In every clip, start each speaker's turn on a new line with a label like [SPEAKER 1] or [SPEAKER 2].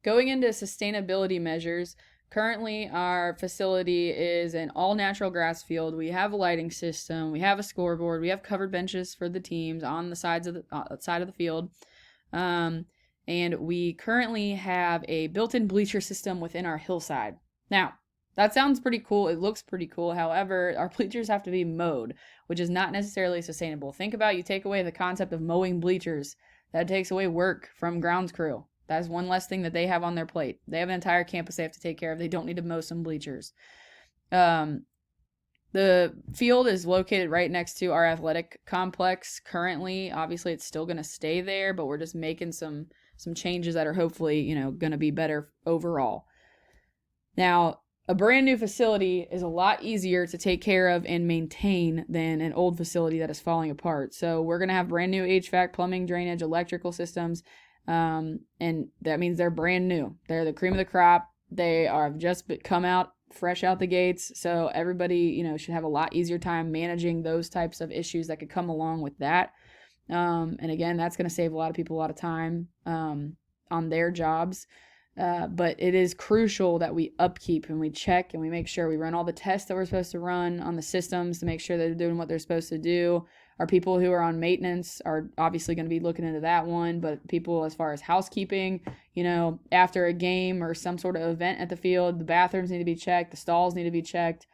[SPEAKER 1] Going into sustainability measures, currently our facility is an all natural grass field. We have a lighting system, we have a scoreboard, we have covered benches for the teams on the sides of the side of the field. And we currently have a built-in bleacher system within our hillside. Now, that sounds pretty cool. It looks pretty cool. However, our bleachers have to be mowed, which is not necessarily sustainable. Think about, you take away the concept of mowing bleachers. That takes away work from grounds crew. That's one less thing that they have on their plate. They have an entire campus they have to take care of. They don't need to mow some bleachers. The field is located right next to our athletic complex. Currently, obviously, it's still going to stay there, but we're just making some changes that are hopefully, going to be better overall. Now, a brand new facility is a lot easier to take care of and maintain than an old facility that is falling apart. So we're going to have brand new HVAC, plumbing, drainage, electrical systems. And that means they're brand new. They're the cream of the crop. They are just come out fresh out the gates. So everybody, should have a lot easier time managing those types of issues that could come along with that. And again, that's going to save a lot of people a lot of time on their jobs. But it is crucial that we upkeep and we check and we make sure we run all the tests that we're supposed to run on the systems to make sure they're doing what they're supposed to do. Our people who are on maintenance are obviously going to be looking into that one, but people as far as housekeeping, after a game or some sort of event at the field, the bathrooms need to be checked, the stalls need to be checked.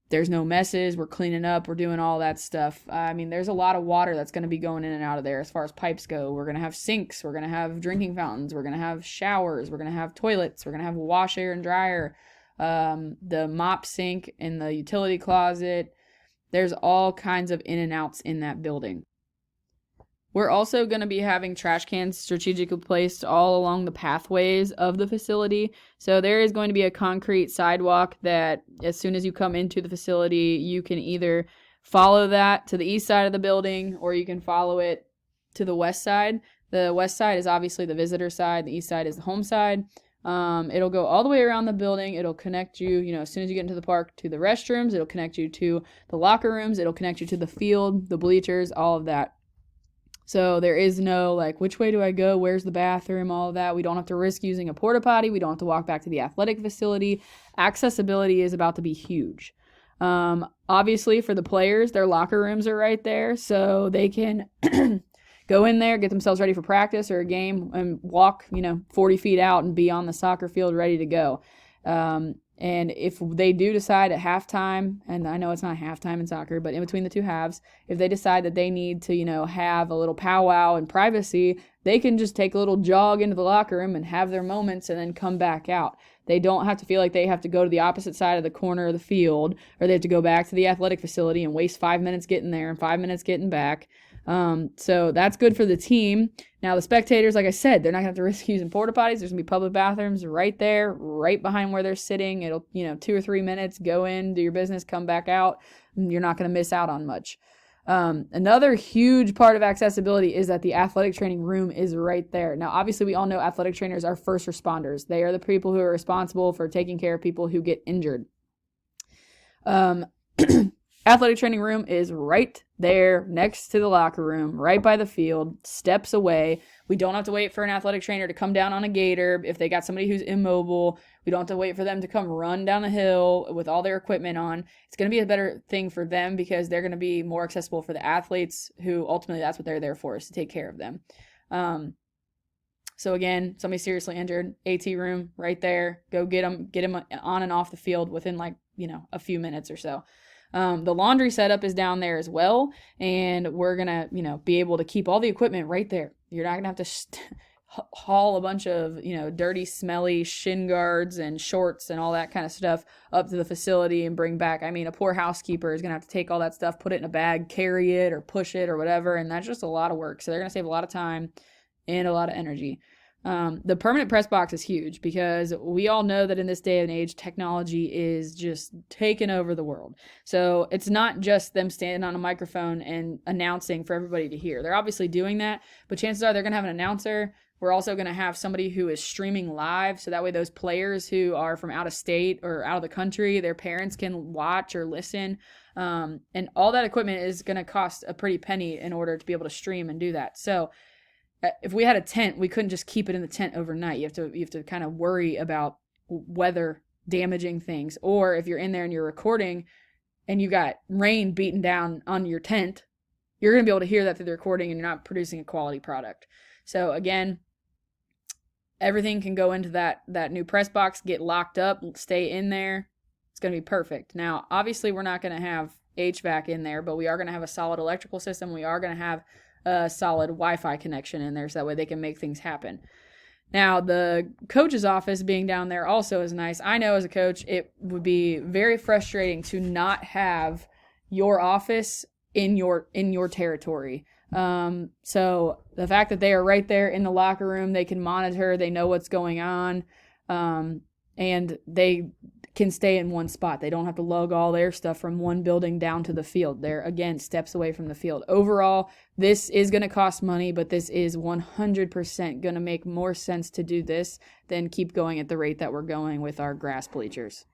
[SPEAKER 1] There's no messes, we're cleaning up, we're doing all that stuff. There's a lot of water that's going to be going in and out of there as far as pipes go. We're going to have sinks, we're going to have drinking fountains, we're going to have showers, we're going to have toilets, we're going to have a washer and dryer, the mop sink in the utility closet. There's all kinds of in and outs in that building. We're also going to be having trash cans strategically placed all along the pathways of the facility. So there is going to be a concrete sidewalk that as soon as you come into the facility, you can either follow that to the east side of the building or you can follow it to the west side. The west side is obviously the visitor side. The east side is the home side. It'll go all the way around the building. It'll connect you, as soon as you get into the park, to the restrooms. It'll connect you to the locker rooms. It'll connect you to the field, the bleachers, all of that. So there is no which way do I go? Where's the bathroom? All of that. We don't have to risk using a porta potty. We don't have to walk back to the athletic facility. Accessibility is about to be huge. Obviously for the players, their locker rooms are right there. So they can go in there, get themselves ready for practice or a game and walk, 40 feet out and be on the soccer field ready to go. And if they do decide at halftime, and I know it's not halftime in soccer, but in between the two halves, if they decide that they need to, have a little powwow and privacy, they can just take a little jog into the locker room and have their moments and then come back out. They don't have to feel like they have to go to the opposite side of the corner of the field, or they have to go back to the athletic facility and waste 5 minutes getting there and 5 minutes getting back. So that's good for the team. Now the spectators, like I said, they're not gonna have to risk using porta potties. There's gonna be public bathrooms right there, right behind where they're sitting. It'll, 2 or 3 minutes, go in, do your business, come back out. You're not gonna miss out on much. Another huge part of accessibility is that the athletic training room is right there. Now, obviously we all know athletic trainers are first responders. They are the people who are responsible for taking care of people who get injured. Athletic training room is right there next to the locker room, right by the field, steps away. We don't have to wait for an athletic trainer to come down on a gator. If they got somebody who's immobile, we don't have to wait for them to come run down the hill with all their equipment on. It's going to be a better thing for them because they're going to be more accessible for the athletes who ultimately that's what they're there for, is to take care of them. So again, somebody seriously injured, AT room right there. Go get them on and off the field within a few minutes or so. The laundry setup is down there as well, and we're gonna, be able to keep all the equipment right there. You're not gonna have to haul a bunch of, dirty, smelly shin guards and shorts and all that kind of stuff up to the facility and bring back. A poor housekeeper is gonna have to take all that stuff, put it in a bag, carry it or push it or whatever, and that's just a lot of work. So they're gonna save a lot of time and a lot of energy. The permanent press box is huge because we all know that in this day and age, technology is just taking over the world. So it's not just them standing on a microphone and announcing for everybody to hear. They're obviously doing that, but chances are they're going to have an announcer. We're also going to have somebody who is streaming live. So that way those players who are from out of state or out of the country, their parents can watch or listen. And all that equipment is going to cost a pretty penny in order to be able to stream and do that. So if we had a tent, we couldn't just keep it in the tent overnight. You have to kind of worry about weather damaging things. Or if you're in there and you're recording and you got rain beating down on your tent, you're going to be able to hear that through the recording and you're not producing a quality product. So again, everything can go into that new press box, get locked up, stay in there. It's going to be perfect. Now, obviously we're not going to have HVAC in there, but we are going to have a solid electrical system. We are going to have a solid Wi-Fi connection in there so that way they can make things happen. Now, the coach's office being down there also is nice. I know as a coach, it would be very frustrating to not have your office in your territory. So the fact that they are right there in the locker room, they can monitor, they know what's going on, and they can stay in one spot. They don't have to lug all their stuff from one building down to the field. They're, again, steps away from the field. Overall, this is going to cost money, but this is 100% going to make more sense to do this than keep going at the rate that we're going with our grass bleachers.